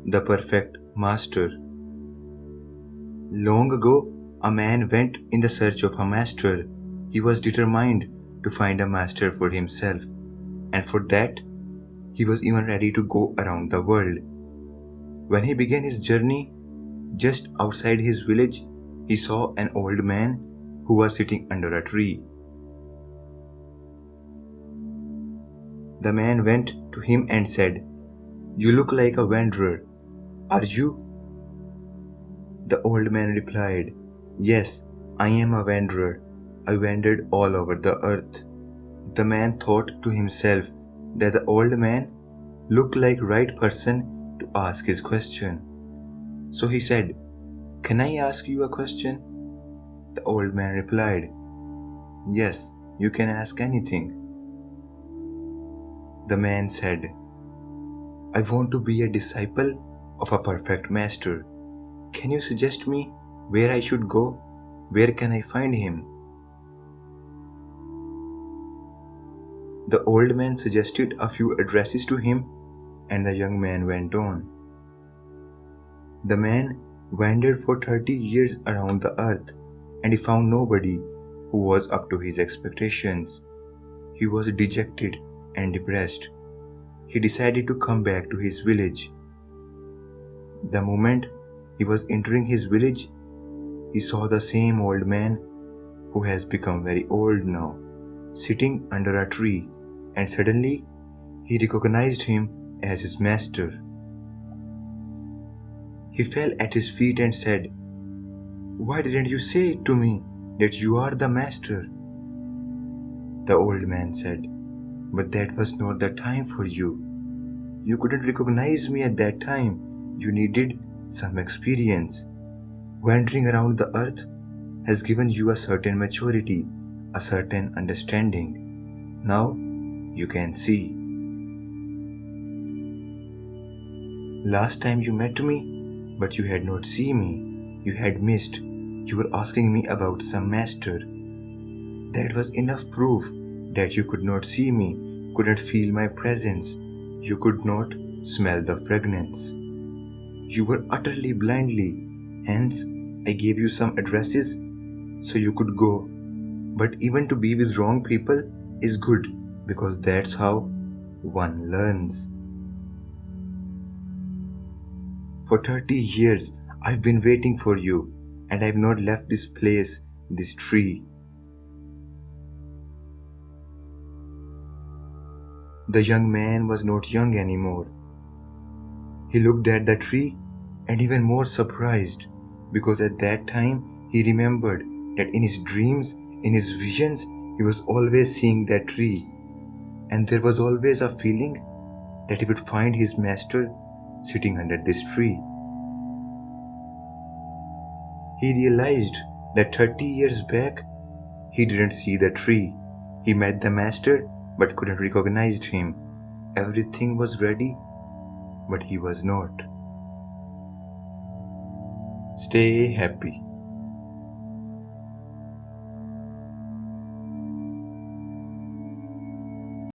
The perfect master. Long ago, a man went in the search of a master. He was determined to find a master for himself, and for that, he was even ready to go around the world. When he began his journey, just outside his village, he saw an old man who was sitting under a tree. The man went to him and said, "You look like a wanderer. Are you?" The old man replied, "Yes, I am a wanderer. I wandered all over the earth." The man thought to himself that the old man looked like right person to ask his question. So he said, "Can I ask you a question?" The old man replied, "Yes, you can ask anything." The man said, "I want to be a disciple of a perfect master. Can you suggest me where I should go? Where can I find him?" The old man suggested a few addresses to him, and the young man went on. The man wandered for 30 years around the earth, and he found nobody who was up to his expectations. He was dejected and depressed. He decided to come back to his village. The moment he was entering his village, he saw the same old man who has become very old now, sitting under a tree, and suddenly he recognized him as his master. He fell at his feet and said, "Why didn't you say to me that you are the master?" The old man said, "But that was not the time for you. You couldn't recognize me at that time. You needed some experience. Wandering around the earth has given you a certain maturity, a certain understanding. Now you can see. Last time you met me, but you had not seen me. You had missed. You were asking me about some master. That was enough proof that you could not see me, couldn't feel my presence. You could not smell the fragrance. You were utterly blindly. Hence, I gave you some addresses so you could go. But even to be with wrong people is good, because that's how one learns. For 30 years, I've been waiting for you, and I've not left this place, this tree." The young man was not young anymore. He looked at the tree and even more surprised, because at that time he remembered that in his dreams, in his visions, he was always seeing that tree, and there was always a feeling that he would find his master sitting under this tree. He realized that 30 years back, he didn't see the tree. He met the master but couldn't recognize him. Everything was ready, but he was not. Stay happy.